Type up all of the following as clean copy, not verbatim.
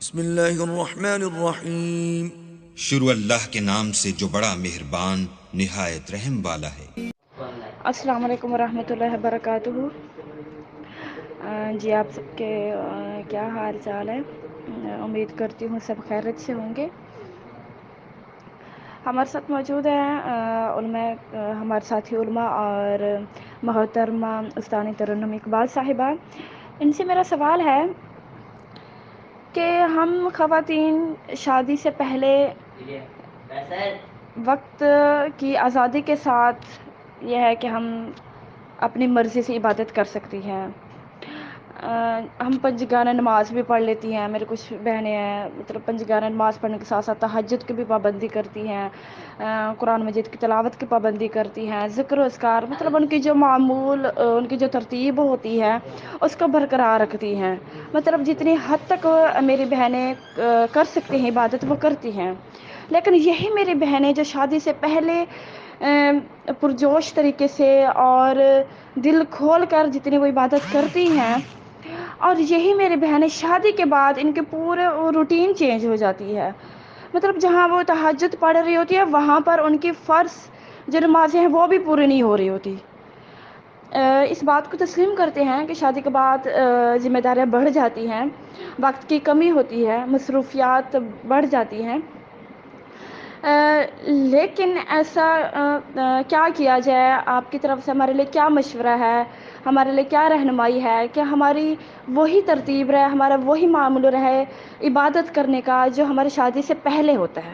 بسم اللہ الرحمن الرحیم۔ شروع اللہ کے نام سے جو بڑا مہربان نہایت رحم والا ہے۔ السلام علیکم ورحمۃ اللہ وبرکاتہ۔ جی آپ سب کے کیا حال چال ہے؟ امید کرتی ہوں سب خیریت سے ہوں گے۔ ہمارے ساتھ موجود ہیں علماء، ہمارے ساتھی علماء اور محترمہ استانی ترنم اقبال صاحبہ۔ ان سے میرا سوال ہے کہ ہم خواتین شادی سے پہلے وقت کی آزادی کے ساتھ یہ ہے کہ ہم اپنی مرضی سے عبادت کر سکتی ہیں۔ ہم پنجگانہ نماز بھی پڑھ لیتی ہیں، میرے کچھ بہنیں ہیں مطلب پنجگانہ نماز پڑھنے کے ساتھ ساتھ تہجد کی بھی پابندی کرتی ہیں، قرآن مجید کی تلاوت کی پابندی کرتی ہیں، ذکر و اذکار مطلب ان کی جو معمول ان کی جو ترتیب ہوتی ہے اس کو برقرار رکھتی ہیں۔ مطلب جتنی حد تک میری بہنیں کر سکتی ہیں عبادت وہ کرتی ہیں، لیکن یہی میری بہنیں جو شادی سے پہلے پرجوش طریقے سے اور دل کھول کر جتنی وہ عبادت کرتی ہیں، اور یہی میری بہنیں شادی کے بعد ان کے پورے روٹین چینج ہو جاتی ہے۔ مطلب جہاں وہ تہجد پڑھ رہی ہوتی ہے وہاں پر ان کی فرض جو نمازیں ہیں وہ بھی پوری نہیں ہو رہی ہوتی۔ اس بات کو تسلیم کرتے ہیں کہ شادی کے بعد ذمہ داریاں بڑھ جاتی ہیں، وقت کی کمی ہوتی ہے، مصروفیات بڑھ جاتی ہیں، لیکن ایسا کیا کیا جائے؟ آپ کی طرف سے ہمارے لیے کیا مشورہ ہے، ہمارے لیے کیا رہنمائی ہے کہ ہماری وہی ترتیب رہے، ہمارا وہی معمول رہے عبادت کرنے کا جو ہماری شادی سے پہلے ہوتا ہے؟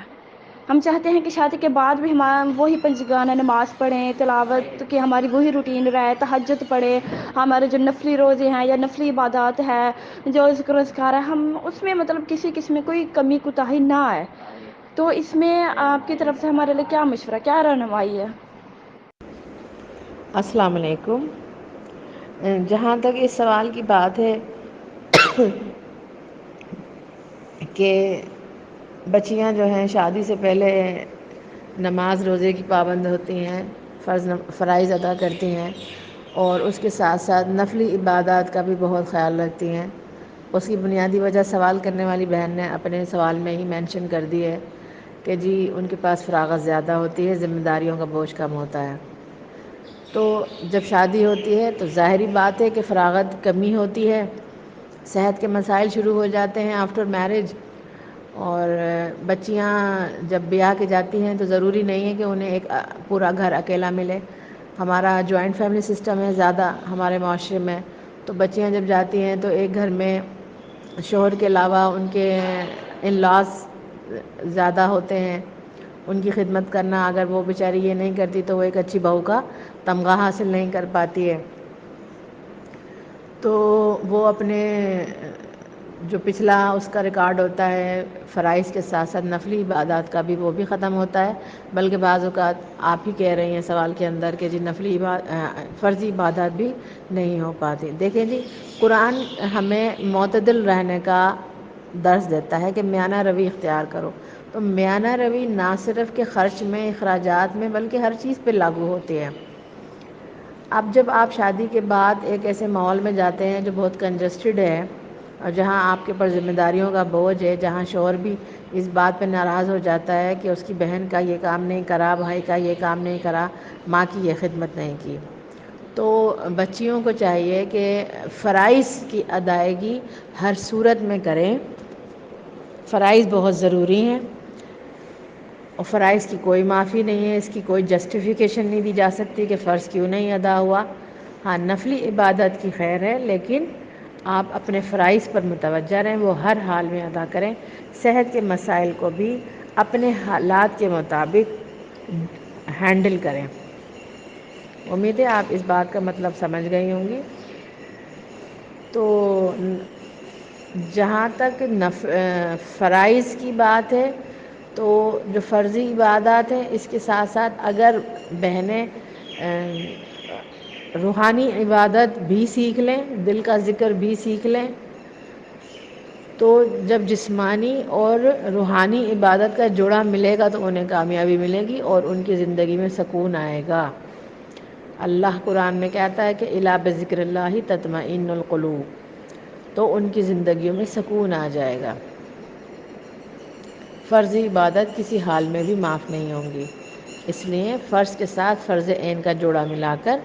ہم چاہتے ہیں کہ شادی کے بعد بھی ہم وہی پنجگانہ نماز پڑھیں، تلاوت کی ہماری وہی روٹین رہے، تہجد پڑھیں، ہمارے جو نفلی روزے ہیں یا نفلی عبادات ہے، جو ذکر و اذکار ہے، ہم اس میں مطلب کسی قسم میں کوئی کمی کوتاہی نہ آئے۔ تو اس میں آپ کی طرف سے ہمارے لیے کیا مشورہ، کیا رہنمائی ہے؟ السلام علیکم۔ جہاں تک اس سوال کی بات ہے کہ بچیاں جو ہیں شادی سے پہلے نماز روزے کی پابند ہوتی ہیں، فرائض ادا کرتی ہیں، اور اس کے ساتھ ساتھ نفلی عبادات کا بھی بہت خیال رکھتی ہیں۔ اس کی بنیادی وجہ سوال کرنے والی بہن نے اپنے سوال میں ہی مینشن کر دی ہے کہ جی ان کے پاس فراغت زیادہ ہوتی ہے، ذمہ داریوں کا بوجھ کم ہوتا ہے۔ تو جب شادی ہوتی ہے تو ظاہری بات ہے کہ فراغت کمی ہوتی ہے، صحت کے مسائل شروع ہو جاتے ہیں آفٹر میرج، اور بچیاں جب بیاہ کے جاتی ہیں تو ضروری نہیں ہے کہ انہیں ایک پورا گھر اکیلا ملے۔ ہمارا جوائنٹ فیملی سسٹم ہے زیادہ ہمارے معاشرے میں، تو بچیاں جب جاتی ہیں تو ایک گھر میں شوہر کے علاوہ ان کے ان لاز زیادہ ہوتے ہیں، ان کی خدمت کرنا اگر وہ بیچاری یہ نہیں کرتی تو وہ ایک اچھی بہو کا تمغہ حاصل نہیں کر پاتی ہے۔ تو وہ اپنے جو پچھلا اس کا ریکارڈ ہوتا ہے فرائض کے ساتھ ساتھ نفلی عبادات کا بھی، وہ بھی ختم ہوتا ہے۔ بلکہ بعض اوقات آپ ہی کہہ رہی ہیں سوال کے اندر کہ جی فرضی عبادات بھی نہیں ہو پاتی۔ دیکھیں جی، قرآن ہمیں معتدل رہنے کا درس دیتا ہے کہ میانہ روی اختیار کرو۔ تو میانہ روی نہ صرف کہ خرچ میں، اخراجات میں، بلکہ ہر چیز پہ لاگو ہوتی ہے۔ اب جب آپ شادی کے بعد ایک ایسے ماحول میں جاتے ہیں جو بہت کنجسٹڈ ہے، اور جہاں آپ کے اوپر ذمہ داریوں کا بوجھ ہے، جہاں شوہر بھی اس بات پہ ناراض ہو جاتا ہے کہ اس کی بہن کا یہ کام نہیں کرا، بھائی کا یہ کام نہیں کرا، ماں کی یہ خدمت نہیں کی، تو بچیوں کو چاہیے کہ فرائض کی ادائیگی ہر صورت میں کریں۔ فرائض بہت ضروری ہیں، اور فرائض کی کوئی معافی نہیں ہے، اس کی کوئی جسٹیفیکیشن نہیں دی جا سکتی کہ فرض کیوں نہیں ادا ہوا۔ ہاں نفلی عبادت کی خیر ہے، لیکن آپ اپنے فرائض پر متوجہ رہیں، وہ ہر حال میں ادا کریں۔ صحت کے مسائل کو بھی اپنے حالات کے مطابق ہینڈل کریں۔ امید ہے آپ اس بات کا مطلب سمجھ گئی ہوں گی۔ تو جہاں تک فرائض کی بات ہے، تو جو فرضی عبادات ہیں اس کے ساتھ ساتھ اگر بہنیں روحانی عبادت بھی سیکھ لیں، دل کا ذکر بھی سیکھ لیں، تو جب جسمانی اور روحانی عبادت کا جوڑا ملے گا تو انہیں کامیابی ملے گی اور ان کی زندگی میں سکون آئے گا۔ اللہ قرآن میں کہتا ہے کہ الا بذکر اللہ تطمئن القلوب، تو ان کی زندگیوں میں سکون آ جائے گا۔ فرضی عبادت کسی حال میں بھی معاف نہیں ہوں گی، اس لیے فرض کے ساتھ فرض عین کا جوڑا ملا کر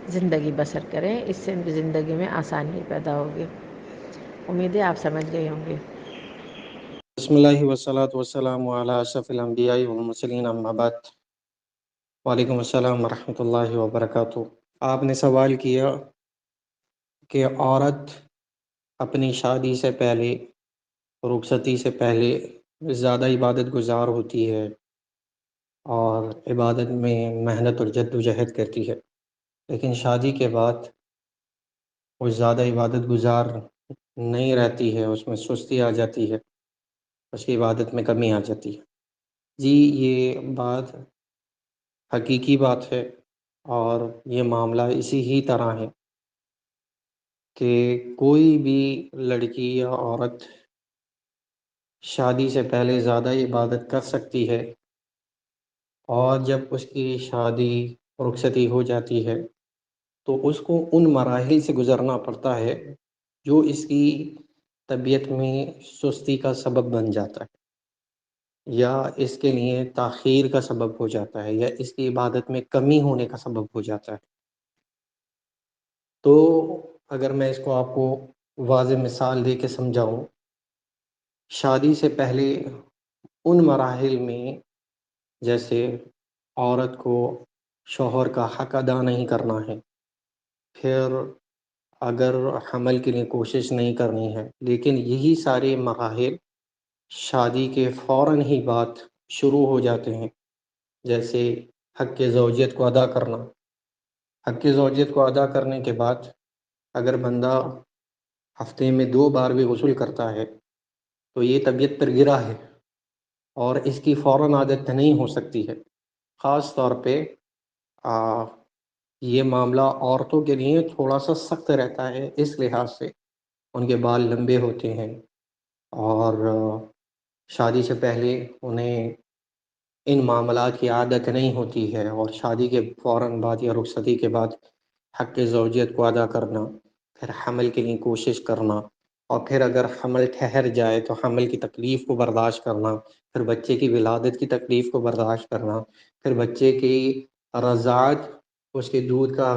زندگی بسر کریں، اس سے ان کی زندگی میں آسانی پیدا ہوگی۔ امید ہے آپ سمجھ گئے ہوں گے۔ بسم اللہ والصلاة والسلام علی اشرف الانبیاء والمرسلین، اما بعد۔ وعلیکم السلام ورحمۃ اللہ وبرکاتہ۔ آپ نے سوال کیا کہ عورت اپنی شادی سے پہلے، رخصتی سے پہلے زیادہ عبادت گزار ہوتی ہے اور عبادت میں محنت اور جد و جہد کرتی ہے، لیکن شادی کے بعد وہ زیادہ عبادت گزار نہیں رہتی ہے، اس میں سستی آ جاتی ہے، اس کی عبادت میں کمی آ جاتی ہے۔ جی یہ بات حقیقی بات ہے، اور یہ معاملہ اسی ہی طرح ہے کہ کوئی بھی لڑکی یا عورت شادی سے پہلے زیادہ عبادت کر سکتی ہے، اور جب اس کی شادی رخصتی ہو جاتی ہے تو اس کو ان مراحل سے گزرنا پڑتا ہے جو اس کی طبیعت میں سستی کا سبب بن جاتا ہے، یا اس کے لیے تاخیر کا سبب ہو جاتا ہے، یا اس کی عبادت میں کمی ہونے کا سبب ہو جاتا ہے۔ تو اگر میں اس کو آپ کو واضح مثال دے کے سمجھاؤں، شادی سے پہلے ان مراحل میں جیسے عورت کو شوہر کا حق ادا نہیں کرنا ہے، پھر اگر حمل کے لیے کوشش نہیں کرنی ہے، لیکن یہی سارے مراحل شادی کے فوراً ہی بعد شروع ہو جاتے ہیں، جیسے حق زوجیت کو ادا کرنا۔ حق زوجیت کو ادا کرنے کے بعد اگر بندہ ہفتے میں 2 بار بھی غسل کرتا ہے تو یہ طبیعت پر گرا ہے، اور اس کی فوراً عادت نہیں ہو سکتی ہے۔ خاص طور پہ یہ معاملہ عورتوں کے لیے تھوڑا سا سخت رہتا ہے، اس لحاظ سے ان کے بال لمبے ہوتے ہیں، اور شادی سے پہلے انہیں ان معاملات کی عادت نہیں ہوتی ہے، اور شادی کے فوراً بعد یا رخصتی کے بعد حق زوجیت کو ادا کرنا، پھر حمل کے لیے کوشش کرنا، اور پھر اگر حمل ٹھہر جائے تو حمل کی تکلیف کو برداشت کرنا، پھر بچے کی ولادت کی تکلیف کو برداشت کرنا، پھر بچے کی رضاعت، اس کے دودھ کا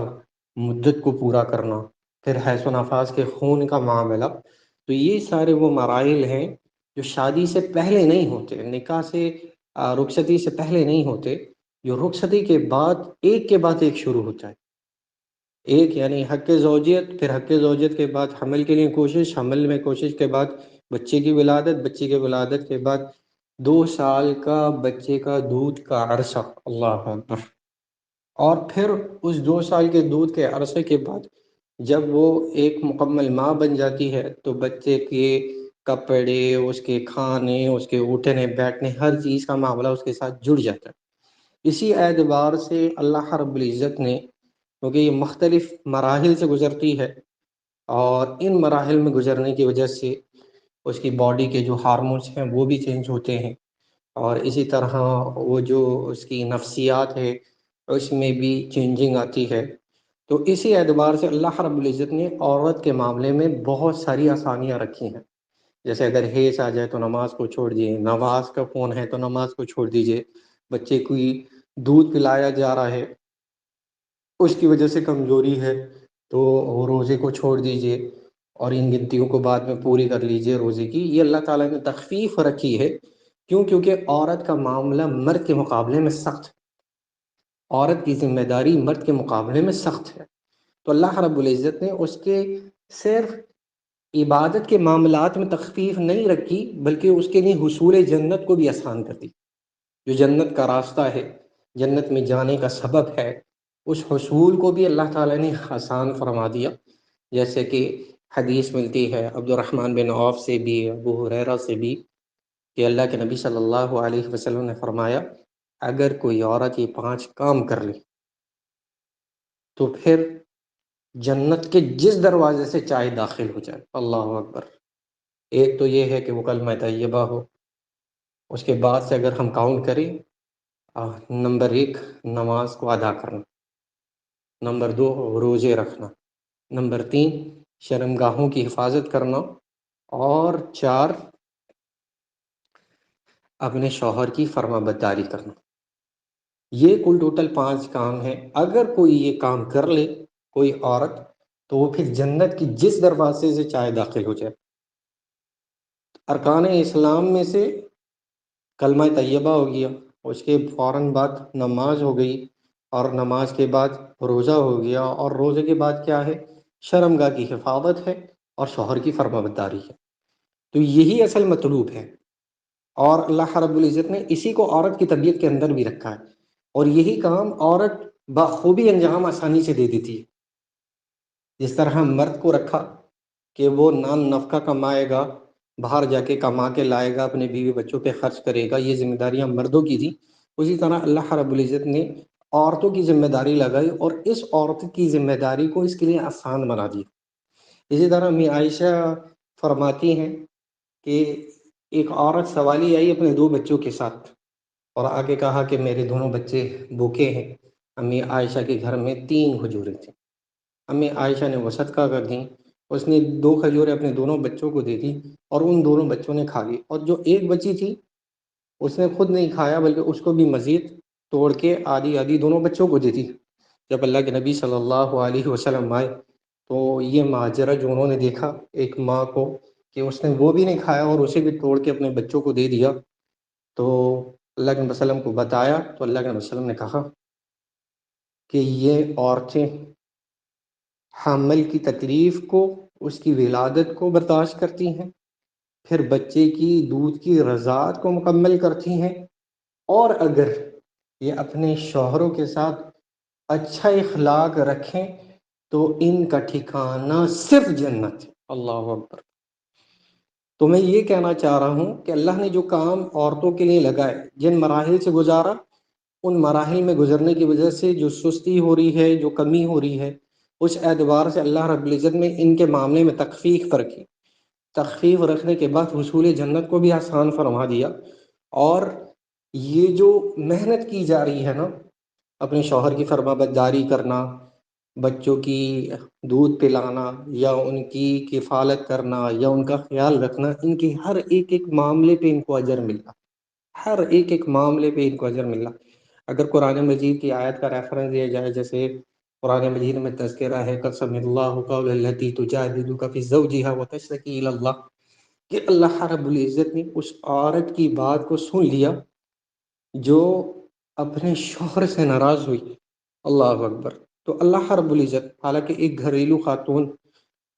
مدت کو پورا کرنا، پھر حیض و نفاس کے خون کا معاملہ۔ تو یہ سارے وہ مراحل ہیں جو شادی سے پہلے نہیں ہوتے، نکاح سے رخصتی سے پہلے نہیں ہوتے، جو رخصتی کے بعد ایک کے بعد ایک شروع ہوتا ہے۔ ایک یعنی حق زوجیت، پھر حق زوجیت کے بعد حمل کے لیے کوشش، حمل میں کوشش کے بعد بچے کی ولادت، بچے کی ولادت کے بعد 2 سال کا بچے کا دودھ کا عرصہ، اللہ اکبر، اور پھر اس 2 سال کے دودھ کے عرصے کے بعد جب وہ ایک مکمل ماں بن جاتی ہے تو بچے کے کپڑے، اس کے کھانے، اس کے اٹھنے بیٹھنے، ہر چیز کا معاملہ اس کے ساتھ جڑ جاتا ہے۔ اسی اعتبار سے اللہ رب العزت نے، کیونکہ یہ مختلف مراحل سے گزرتی ہے، اور ان مراحل میں گزرنے کی وجہ سے اس کی باڈی کے جو ہارمونس ہیں وہ بھی چینج ہوتے ہیں، اور اسی طرح وہ جو اس کی نفسیات ہے اس میں بھی چینجنگ آتی ہے۔ تو اسی اعتبار سے اللہ رب العزت نے عورت کے معاملے میں بہت ساری آسانیاں رکھی ہیں، جیسے اگر حیض آ جائے تو نماز کو چھوڑ دیجیے، نماز کا خون ہے تو نماز کو چھوڑ دیجیے، بچے کو دودھ پلایا جا رہا ہے اس کی وجہ سے کمزوری ہے تو روزے کو چھوڑ دیجیے، اور ان گنتیوں کو بعد میں پوری کر لیجیے روزے کی۔ یہ اللہ تعالیٰ نے تخفیف رکھی ہے، کیونکہ عورت کا معاملہ مرد کے مقابلے میں سخت ہے، عورت کی ذمہ داری مرد کے مقابلے میں سخت ہے۔ تو اللہ رب العزت نے اس کے صرف عبادت کے معاملات میں تخفیف نہیں رکھی، بلکہ اس کے لیے حصول جنت کو بھی آسان کر دی۔ جو جنت کا راستہ ہے، جنت میں جانے کا سبب ہے، اس حصول کو بھی اللہ تعالیٰ نے آسان فرما دیا۔ جیسے کہ حدیث ملتی ہے عبد الرحمن بن عوف سے بھی، ابو ہریرہ سے بھی، کہ اللہ کے نبی صلی اللہ علیہ وسلم نے فرمایا اگر کوئی عورت یہ 5 کام کر لے تو پھر جنت کے جس دروازے سے چاہے داخل ہو جائے۔ اللہ اکبر۔ ایک تو یہ ہے کہ وہ کلمہ طیبہ ہو، اس کے بعد سے اگر ہم کاؤنٹ کریں، نمبر 1 نماز کو ادا کرنا، نمبر 2 روزے رکھنا، نمبر 3 شرمگاہوں کی حفاظت کرنا، اور 4 اپنے شوہر کی فرما برداری کرنا۔ یہ کل ٹوٹل 5 کام ہیں۔ اگر کوئی یہ کام کر لے کوئی عورت، تو وہ پھر جنت کی جس دروازے سے چاہے داخل ہو جائے۔ ارکان اسلام میں سے کلمہ طیبہ ہو گیا، اس کے فوراً بعد نماز ہو گئی، اور نماز کے بعد روزہ ہو گیا، اور روزے کے بعد کیا ہے؟ شرمگاہ کی حفاظت ہے اور شوہر کی فرما برداری ہے۔ تو یہی اصل مطلوب ہے، اور اللہ رب العزت نے اسی کو عورت کی طبیعت کے اندر بھی رکھا ہے، اور یہی کام عورت بخوبی انجام آسانی سے دے دیتی ہے۔ جس طرح مرد کو رکھا کہ وہ نان نفقہ کمائے گا، باہر جا کے کما کے لائے گا، اپنے بیوی بچوں پہ خرچ کرے گا، یہ ذمہ داریاں مردوں کی تھی، اسی طرح اللہ رب العزت نے عورتوں کی ذمہ داری لگائی، اور اس عورت کی ذمہ داری کو اس کے لیے آسان بنا دی۔ اسی طرح امی عائشہ فرماتی ہیں کہ ایک عورت سوالی آئی اپنے 2 بچوں کے ساتھ، اور آگے کہا کہ میرے دونوں بچے بھوکے ہیں۔ امی عائشہ کے گھر میں 3 کھجوریں تھیں، امی عائشہ نے وہ صدقہ کر دیں، اس نے 2 کھجوریں اپنے دونوں بچوں کو دے دی، اور ان دونوں بچوں نے کھا لی، اور جو ایک بچی تھی اس نے خود نہیں کھایا، بلکہ اس کو بھی مزید توڑ کے آدھی آدھی دونوں بچوں کو دے دی۔ جب اللہ کے نبی صلی اللہ علیہ وسلم آئے تو یہ ماجرا جو انہوں نے دیکھا ایک ماں کو، کہ اس نے وہ بھی نہیں کھایا اور اسے بھی توڑ کے اپنے بچوں کو دے دیا، تو اللہ کے نبی صلی اللہ علیہ وسلم کو بتایا، تو اللہ کے نبی صلی اللہ علیہ وسلم نے کہا کہ یہ عورتیں حمل کی تکلیف کو، اس کی ولادت کو برداشت کرتی ہیں، پھر بچے کی دودھ کی رضاعت کو مکمل کرتی ہیں، اور اگر یہ اپنے شوہروں کے ساتھ اچھا اخلاق رکھیں تو ان کا ٹھکانہ صرف جنت ہے۔ اللہ اکبر۔ تو میں یہ کہنا چاہ رہا ہوں کہ اللہ نے جو کام عورتوں کے لیے لگائے، جن مراحل سے گزارا، ان مراحل میں گزرنے کی وجہ سے جو سستی ہو رہی ہے، جو کمی ہو رہی ہے، اس اعتبار سے اللہ رب العزت نے ان کے معاملے میں تخفیف رکھی۔ تخفیف رکھنے کے بعد حصول جنت کو بھی آسان فرما دیا۔ اور یہ جو محنت کی جا رہی ہے نا، اپنے شوہر کی فرما برداری کرنا، بچوں کی دودھ پلانا، یا ان کی کفالت کرنا، یا ان کا خیال رکھنا، ان کے ہر ایک معاملے پہ ان کو اجر ملنا، ہر ایک معاملے پہ ان کو اجر ملنا۔ اگر قرآن مجید کی آیت کا ریفرنس دیا جائے، جیسے قرآن مجید میں تذکرہ ہے قسم اللہ قول التی تجادلک فی زوجہا وتشتکی الی اللہ، کہ اللہ رب العزت نے اس عورت کی بات کو سن لیا جو اپنے شوہر سے ناراض ہوئی۔ اللہ اکبر۔ تو اللہ رب العزت، حالانکہ ایک گھریلو خاتون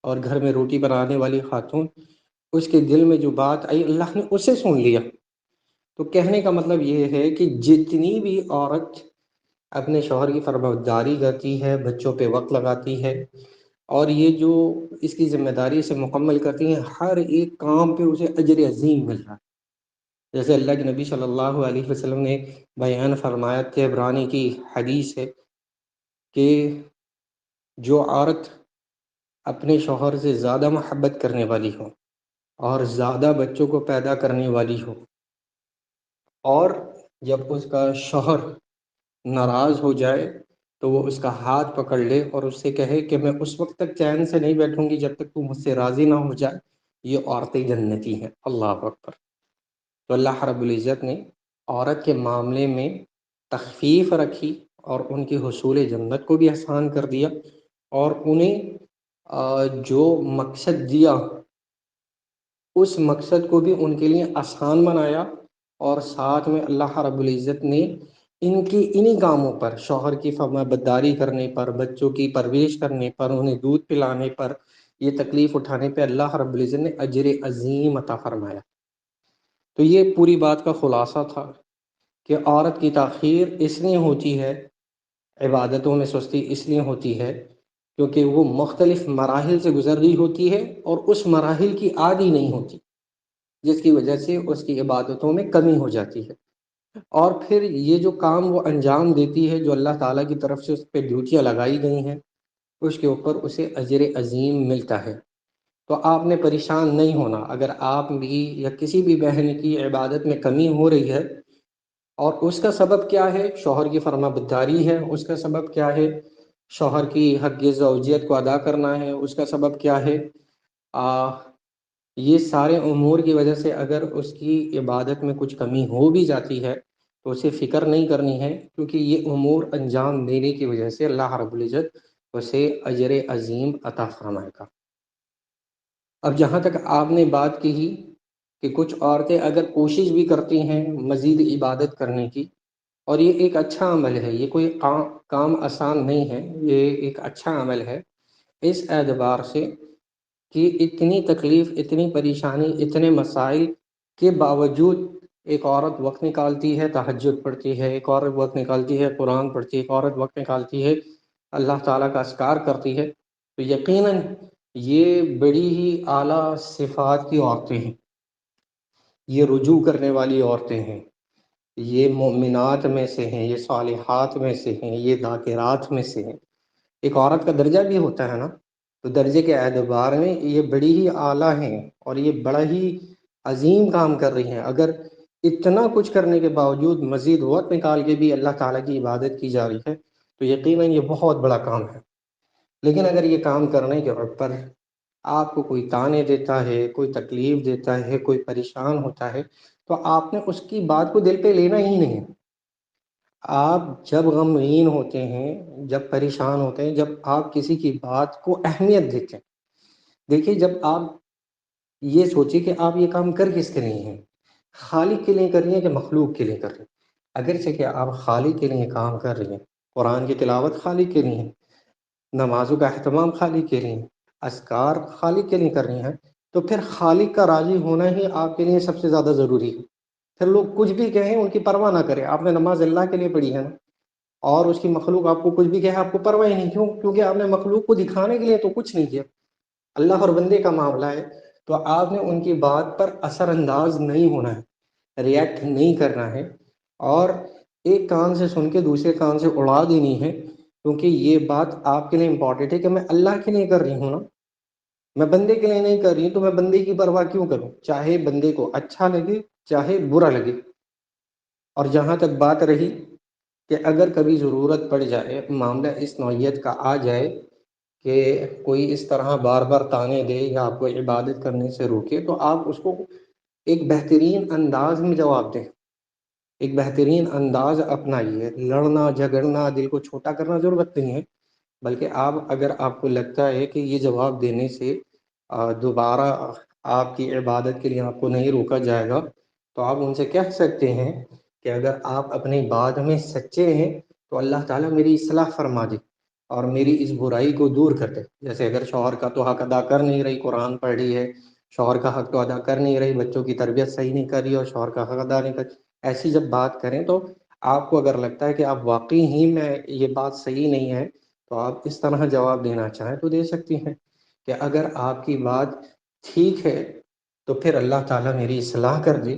اور گھر میں روٹی بنانے والی خاتون، اس کے دل میں جو بات آئی اللہ نے اسے سن لیا۔ تو کہنے کا مطلب یہ ہے کہ جتنی بھی عورت اپنے شوہر کی فرمانبرداری کرتی ہے، بچوں پہ وقت لگاتی ہے، اور یہ جو اس کی ذمہ داری سے مکمل کرتی ہیں، ہر ایک کام پہ اسے اجر عظیم مل رہا ہے۔ جیسے اللہ کے نبی صلی اللہ علیہ وسلم نے بیان فرمایا، طبرانی کی حدیث ہے کہ جو عورت اپنے شوہر سے زیادہ محبت کرنے والی ہو، اور زیادہ بچوں کو پیدا کرنے والی ہو، اور جب اس کا شوہر ناراض ہو جائے تو وہ اس کا ہاتھ پکڑ لے اور اس سے کہے کہ میں اس وقت تک چین سے نہیں بیٹھوں گی جب تک تو مجھ سے راضی نہ ہو جائے، یہ عورتیں جنتی ہیں۔ اللہ اکبر۔ تو اللہ رب العزت نے عورت کے معاملے میں تخفیف رکھی، اور ان کی حصول جنت کو بھی آسان کر دیا، اور انہیں جو مقصد دیا اس مقصد کو بھی ان کے لیے آسان بنایا، اور ساتھ میں اللہ رب العزت نے انہی کاموں پر، شوہر کی فرما برداری کرنے پر، بچوں کی پرورش کرنے پر، انہیں دودھ پلانے پر، یہ تکلیف اٹھانے پہ اللہ رب العزت نے اجر عظیم عطا فرمایا۔ تو یہ پوری بات کا خلاصہ تھا کہ عورت کی تاخیر اس لیے ہوتی ہے، عبادتوں میں سستی اس لیے ہوتی ہے کیونکہ وہ مختلف مراحل سے گزر رہی ہوتی ہے، اور اس مراحل کی عادی نہیں ہوتی، جس کی وجہ سے اس کی عبادتوں میں کمی ہو جاتی ہے۔ اور پھر یہ جو کام وہ انجام دیتی ہے، جو اللہ تعالیٰ کی طرف سے اس پہ ڈیوٹیاں لگائی گئی ہیں، اس کے اوپر اسے اجر عظیم ملتا ہے۔ تو آپ نے پریشان نہیں ہونا اگر آپ بھی یا کسی بھی بہن کی عبادت میں کمی ہو رہی ہے، اور اس کا سبب کیا ہے؟ شوہر کی فرما برداری ہے۔ اس کا سبب کیا ہے؟ شوہر کی حق زوجیت کو ادا کرنا ہے۔ اس کا سبب کیا ہے؟ یہ سارے امور کی وجہ سے اگر اس کی عبادت میں کچھ کمی ہو بھی جاتی ہے تو اسے فکر نہیں کرنی ہے، کیونکہ یہ امور انجام دینے کی وجہ سے اللہ رب العزت اسے اجر عظیم عطا فرمائے گا۔ اب جہاں تک آپ نے بات کی کہ کچھ عورتیں اگر کوشش بھی کرتی ہیں مزید عبادت کرنے کی، اور یہ ایک اچھا عمل ہے، یہ کوئی کام آسان نہیں ہے، یہ ایک اچھا عمل ہے اس اعتبار سے کہ اتنی تکلیف، اتنی پریشانی، اتنے مسائل کے باوجود ایک عورت وقت نکالتی ہے، تہجد پڑھتی ہے، ایک عورت وقت نکالتی ہے، قرآن پڑھتی ہے، ایک عورت وقت نکالتی ہے، اللہ تعالیٰ کا اذکار کرتی ہے، تو یقیناً یہ بڑی ہی اعلیٰ صفات کی عورتیں ہیں، یہ رجوع کرنے والی عورتیں ہیں، یہ مومنات میں سے ہیں، یہ صالحات میں سے ہیں، یہ ذاکرات میں سے ہیں۔ ایک عورت کا درجہ بھی ہوتا ہے نا، تو درجے کے اعتبار میں یہ بڑی ہی اعلیٰ ہیں اور یہ بڑا ہی عظیم کام کر رہی ہیں۔ اگر اتنا کچھ کرنے کے باوجود مزید وقت نکال کے بھی اللہ تعالیٰ کی عبادت کی جا رہی ہے تو یقیناً یہ بہت بڑا کام ہے۔ لیکن اگر یہ کام کرنے کے اوپر آپ کو کوئی تانے دیتا ہے، کوئی تکلیف دیتا ہے، کوئی پریشان ہوتا ہے، تو آپ نے اس کی بات کو دل پہ لینا ہی نہیں۔ آپ جب غمگین ہوتے ہیں، جب پریشان ہوتے ہیں، جب آپ کسی کی بات کو اہمیت دیتے ہیں، دیکھیے جب آپ یہ سوچیں کہ آپ یہ کام کر کس کے لیے ہیں، خالق کے لیے کر رہی ہیں کہ مخلوق کے لیے کر رہی ہیں؟ اگرچہ کہ آپ خالق کے لیے کام کر رہی ہیں، قرآن کی تلاوت خالق کے لیے، نمازوں کا اہتمام خالق کے لیے، اذکار خالق کے لیے کر رہی ہیں، تو پھر خالق کا راضی ہونا ہی آپ کے لیے سب سے زیادہ ضروری ہے۔ پھر لوگ کچھ بھی کہیں ان کی پرواہ نہ کریں، آپ نے نماز اللہ کے لیے پڑھی ہے نا، اور اس کی مخلوق آپ کو کچھ بھی کہے آپ کو پرواہ ہی نہیں، کیونکہ آپ نے مخلوق کو دکھانے کے لیے تو کچھ نہیں کیا، اللہ اور بندے کا معاملہ ہے، تو آپ نے ان کی بات پر اثر انداز نہیں ہونا ہے، ریئیکٹ نہیں کرنا ہے، اور ایک کان سے سن کے دوسرے کان سے اڑا دینی ہے، کیونکہ یہ بات آپ کے لیے امپورٹنٹ ہے کہ میں اللہ کے لیے کر رہی ہوں نا، میں بندے کے لیے نہیں کر رہی ہوں، تو میں بندے کی پرواہ کیوں کروں، چاہے بندے کو اچھا لگے چاہے برا لگے۔ اور جہاں تک بات رہی کہ اگر کبھی ضرورت پڑ جائے، معاملہ اس نوعیت کا آ جائے کہ کوئی اس طرح بار بار تانے دے یا آپ کو عبادت کرنے سے روکے، تو آپ اس کو ایک بہترین انداز میں جواب دیں، ایک بہترین انداز اپنائیے۔ لڑنا جھگڑنا، دل کو چھوٹا کرنا ضرورت نہیں ہے، بلکہ اگر آپ کو لگتا ہے کہ یہ جواب دینے سے دوبارہ آپ کی عبادت کے لیے آپ کو نہیں روکا جائے گا، تو آپ ان سے کہہ سکتے ہیں کہ اگر آپ اپنی بات میں سچے ہیں تو اللہ تعالیٰ میری اصلاح فرما دے اور میری اس برائی کو دور کر دے۔ جیسے اگر شوہر کا تو حق ادا کر نہیں رہی، قرآن پڑھ رہی ہے، شوہر کا حق تو ادا کر نہیں رہی، بچوں کی تربیت صحیح نہیں کر رہی اور شوہر کا حق ادا نہیں کر رہی، ایسی جب بات کریں تو آپ کو اگر لگتا ہے کہ آپ واقعی ہی میں یہ بات صحیح نہیں ہے، تو آپ اس طرح جواب دینا چاہیں تو دے سکتی ہیں کہ اگر آپ کی بات ٹھیک ہے تو پھر اللہ تعالیٰ میری اصلاح کر دے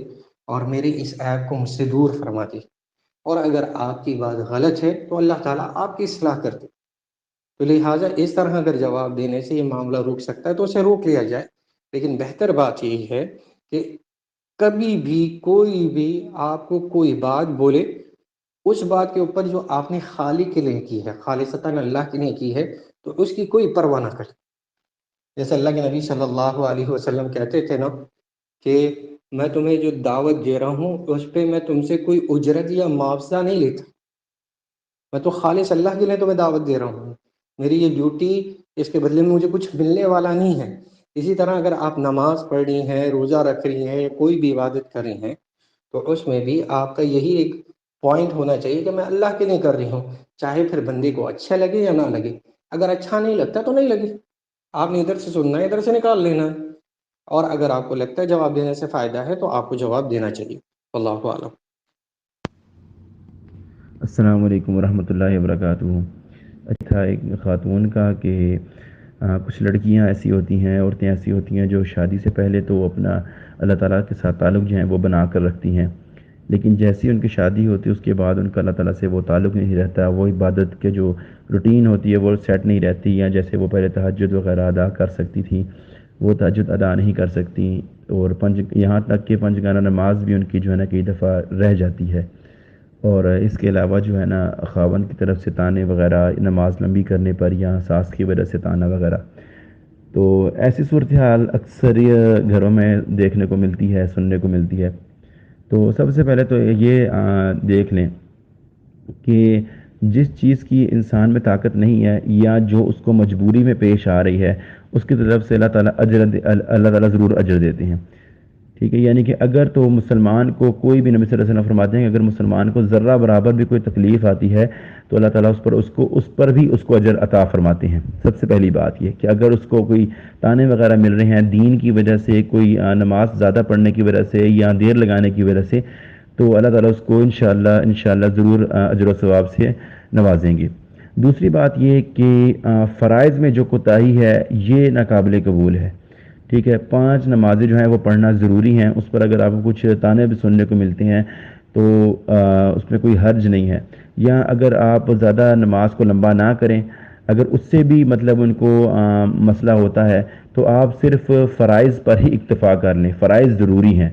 اور میری اس عیب کو مجھ سے دور فرما دے، اور اگر آپ کی بات غلط ہے تو اللہ تعالیٰ آپ کی اصلاح کر دے۔ تو لہٰذا اس طرح اگر جواب دینے سے یہ معاملہ روک سکتا ہے تو اسے روک لیا جائے، لیکن بہتر بات یہی ہے کہ کبھی بھی کوئی بھی آپ کو کوئی بات بولے، اس بات کے اوپر جو آپ نے خالق کے لیے کی ہے، خالصتاً اللہ کے لیے کی ہے، تو اس کی کوئی پرواہ نہ کرے۔ جیسے اللہ کے نبی صلی اللہ علیہ وسلم کہتے تھے نا کہ میں تمہیں جو دعوت دے رہا ہوں اس پہ میں تم سے کوئی اجرت یا معاوضہ نہیں لیتا، میں تو خالص اللہ کے لیے تمہیں دعوت دے رہا ہوں، میری یہ ڈیوٹی اس کے بدلے میں مجھے کچھ ملنے والا نہیں ہے۔ اسی طرح اگر آپ نماز پڑھ رہی ہیں، روزہ رکھ رہی ہیں، یا کوئی بھی عبادت کر رہی ہیں، تو اس میں بھی آپ کا یہی ایک پوائنٹ ہونا چاہیے کہ میں اللہ کے لیے کر رہی ہوں، چاہے پھر بندے کو اچھا لگے یا نہ لگے۔ اگر اچھا نہیں لگتا تو نہیں لگے، آپ نے ادھر سے سننا ہے، ادھر سے نکال لینا ہے، اور اگر آپ کو لگتا ہے جواب دینے سے فائدہ ہے تو آپ کو جواب دینا چاہیے۔ اللہ اعلم۔ السلام علیکم ورحمۃ اللہ وبرکاتہ۔ اچھا، ایک خاتون کا کہ کچھ لڑکیاں ایسی ہوتی ہیں، عورتیں ایسی ہوتی ہیں جو شادی سے پہلے تو اپنا اللہ تعالیٰ کے ساتھ تعلق جو ہیں وہ بنا کر رکھتی ہیں، لیکن جیسی ان کی شادی ہوتی ہے اس کے بعد ان کا اللہ تعالیٰ سے وہ تعلق نہیں رہتا، وہ عبادت کے جو روٹین ہوتی ہے وہ سیٹ نہیں رہتی، یا جیسے وہ پہلے تہجد وغیرہ ادا کر سکتی تھی وہ تہجد ادا نہیں کر سکتی، اور یہاں تک کہ پنجگانہ نماز بھی ان کی جو ہے نا کئی دفعہ رہ جاتی ہے، اور اس کے علاوہ جو ہے نا خاوند کی طرف سے تانے وغیرہ نماز لمبی کرنے پر یا ساس کی وجہ سے تانا وغیرہ۔ تو ایسی صورتحال اکثر یہ گھروں میں دیکھنے کو ملتی ہے، سننے کو ملتی ہے۔ تو سب سے پہلے تو یہ دیکھ لیں کہ جس چیز کی انسان میں طاقت نہیں ہے یا جو اس کو مجبوری میں پیش آ رہی ہے، اس کی طرف سے اللہ تعالیٰ ضرور اجر دیتے ہیں، ٹھیک ہے۔ یعنی کہ اگر تو مسلمان کو کوئی بھی، نبی صلی اللہ علیہ وسلم فرماتے ہیں کہ اگر مسلمان کو ذرہ برابر بھی کوئی تکلیف آتی ہے تو اللہ تعالیٰ اس پر بھی اس کو اجر عطا فرماتے ہیں۔ سب سے پہلی بات یہ کہ اگر اس کو کوئی تانے وغیرہ مل رہے ہیں دین کی وجہ سے، کوئی نماز زیادہ پڑھنے کی وجہ سے یا دیر لگانے کی وجہ سے، تو اللہ تعالیٰ اس کو انشاءاللہ ضرور اجر و ثواب سے نوازیں گے۔ دوسری بات یہ کہ فرائض میں جو کوتاہی ہے یہ ناقابل قبول ہے، ٹھیک ہے۔ 5 نمازیں جو ہیں وہ پڑھنا ضروری ہیں، اس پر اگر آپ کو کچھ تانے بھی سننے کو ملتے ہیں تو اس میں کوئی حرج نہیں ہے۔ یا اگر آپ زیادہ نماز کو لمبا نہ کریں، اگر اس سے بھی مطلب ان کو مسئلہ ہوتا ہے تو آپ صرف فرائض پر ہی اکتفا کر لیں، فرائض ضروری ہیں،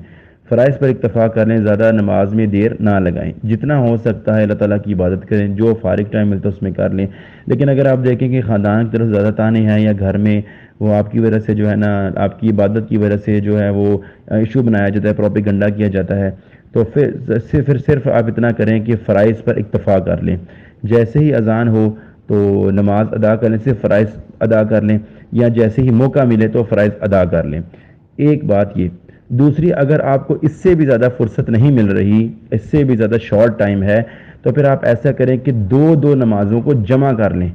فرائض پر اکتفا کر لیں، زیادہ نماز میں دیر نہ لگائیں، جتنا ہو سکتا ہے اللہ تعالیٰ کی عبادت کریں، جو فارغ ٹائم ملتا ہے اس میں کر لیں۔ لیکن اگر آپ دیکھیں کہ خاندان کی طرف زیادہ تانے ہیں یا گھر میں وہ آپ کی وجہ سے جو ہے نا، آپ کی عبادت کی وجہ سے جو ہے وہ ایشو بنایا جاتا ہے، پروپیگنڈا کیا جاتا ہے، تو پھر صرف آپ اتنا کریں کہ فرائض پر اکتفا کر لیں، جیسے ہی اذان ہو تو نماز ادا کر لیں، صرف فرائض ادا کر لیں، یا جیسے ہی موقع ملے تو فرائض ادا کر لیں۔ ایک بات یہ۔ دوسری، اگر آپ کو اس سے بھی زیادہ فرصت نہیں مل رہی، اس سے بھی زیادہ شارٹ ٹائم ہے، تو پھر آپ ایسا کریں کہ دو نمازوں کو جمع کر لیں،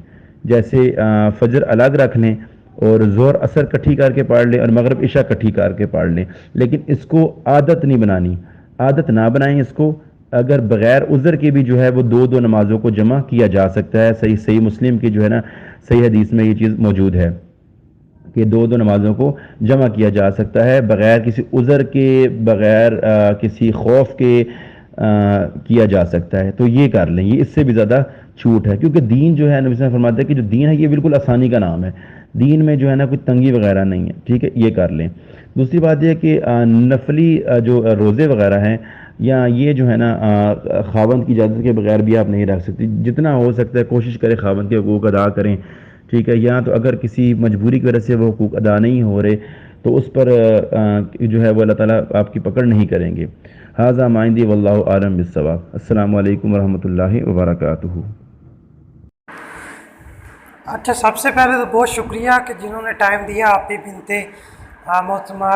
جیسے فجر الگ رکھ لیں اور ظہر عصر کٹھی کر کے پڑھ لیں اور مغرب عشاء کٹھی کر کے پڑھ لیں، لیکن اس کو عادت نہیں بنانی، عادت نہ بنائیں اس کو۔ اگر بغیر عذر کے بھی جو ہے وہ دو نمازوں کو جمع کیا جا سکتا ہے، صحیح مسلم کی جو ہے نا صحیح حدیث میں یہ چیز موجود ہے کہ دو نمازوں کو جمع کیا جا سکتا ہے بغیر کسی عذر کے، بغیر کسی خوف کے کیا جا سکتا ہے۔ تو یہ کر لیں، یہ اس سے بھی زیادہ چھوٹ ہے، کیونکہ دین جو ہے نبی صلی اللہ علیہ وسلم فرماتے ہیں کہ جو دین ہے یہ بالکل آسانی کا نام ہے، دین میں جو ہے نا کوئی تنگی وغیرہ نہیں ہے، ٹھیک ہے، یہ کر لیں۔ دوسری بات یہ ہے کہ نفلی جو روزے وغیرہ ہیں یا یہ جو ہے نا خاوند کی اجازت کے بغیر بھی آپ نہیں رکھ سکتے، جتنا ہو سکتا ہے کوشش کریں خاوند کے حقوق ادا کریں، ٹھیک ہے۔ یا تو اگر کسی مجبوری کی وجہ سے وہ حقوق ادا نہیں ہو رہے تو اس پر جو ہے وہ اللہ تعالیٰ آپ کی پکڑ نہیں کریں گے۔ ھذا ما عندی واللہ اعلم بالصواب۔ السلام علیکم ورحمۃ اللہ وبرکاتہ۔ اچھا، سب سے پہلے تو بہت شکریہ کہ جنہوں نے ٹائم دیا۔ آپ بھی بنتے محترمہ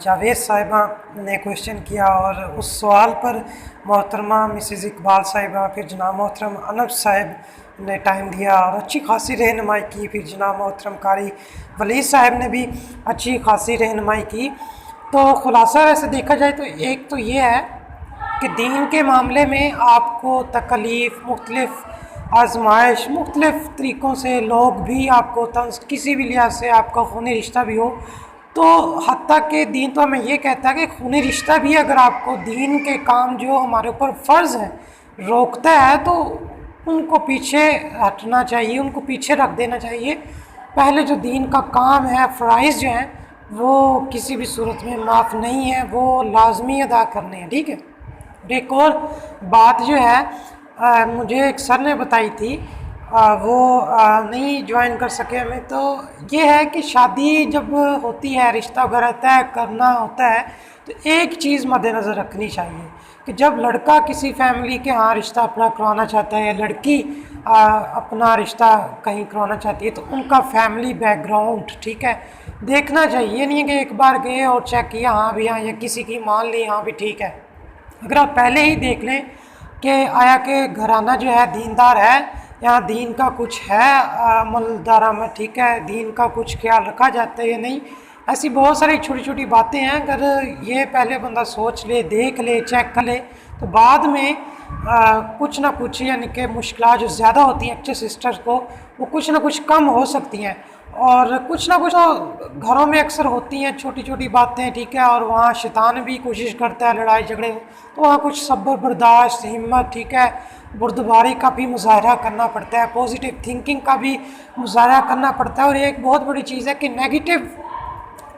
جاوید صاحبہ نے کویشچن کیا اور اس سوال پر محترمہ مسز اقبال صاحبہ، پھر جناب محترم انب صاحب نے ٹائم دیا اور اچھی خاصی رہنمائی کی، پھر جناب محترم قاری ولید صاحب نے بھی اچھی خاصی رہنمائی کی۔ تو خلاصہ ویسے دیکھا جائے تو ایک تو یہ ہے کہ دین کے معاملے میں آپ کو تکلیف، مختلف آزمائش، مختلف طریقوں سے لوگ بھی آپ کو کسی بھی لحاظ سے آپ کا خونی رشتہ بھی ہو، تو حتیٰ کہ دین تو ہمیں یہ کہتا ہے کہ خونی رشتہ بھی اگر آپ کو دین کے کام جو ہمارے اوپر فرض ہے روکتا ہے تو ان کو پیچھے ہٹنا چاہیے، ان کو پیچھے رکھ دینا چاہیے۔ پہلے جو دین کا کام ہے، فرائض جو ہیں وہ کسی بھی صورت میں معاف نہیں ہے، وہ لازمی ادا کرنے ہیں، ٹھیک ہے۔ ایک اور بات جو ہے مجھے ایک سر نے بتائی تھی، وہ نہیں جوائن کر سکے ہمیں، تو یہ ہے کہ شادی جب ہوتی ہے، رشتہ وغیرہ طے کرنا ہوتا ہے، تو ایک چیز مد نظر رکھنی چاہیے کہ جب لڑکا کسی فیملی کے ہاں رشتہ اپنا کروانا چاہتا ہے یا لڑکی اپنا رشتہ کہیں کروانا چاہتی ہے، تو ان کا فیملی بیک گراؤنڈ ٹھیک ہے دیکھنا چاہیے۔ نہیں ہے کہ ایک بار گئے اور چیک کیا ہاں بھی ہاں، یا کسی کی مان لی ہاں بھی ٹھیک ہے۔ اگر آپ پہلے ہی دیکھ لیں کہ آیا کہ گھرانہ جو ہے دیندار ہے، یہاں دین کا کچھ ہے عمل دارہ میں، ٹھیک ہے، دین کا کچھ خیال رکھا جاتا ہے یا نہیں، ایسی بہت ساری چھوٹی چھوٹی باتیں ہیں۔ اگر یہ پہلے بندہ سوچ لے، دیکھ لے، چیک کر لے، تو بعد میں کچھ نہ کچھ یعنی کہ مشکلات جو زیادہ ہوتی ہیں اچھے سسٹرز کو، وہ کچھ نہ کچھ کم ہو سکتی ہیں۔ اور کچھ نہ کچھ گھروں میں اکثر ہوتی ہیں چھوٹی چھوٹی باتیں، ٹھیک ہے، اور وہاں شیطان بھی کوشش کرتا ہے لڑائی جھگڑے، تو وہاں کچھ صبر، برداشت، ہمت، ٹھیک ہے، بردباری کا بھی مظاہرہ کرنا پڑتا ہے، پازیٹیو تھنکنگ کا بھی مظاہرہ کرنا پڑتا ہے۔ اور ایک بہت بڑی چیز ہے کہ نیگیٹو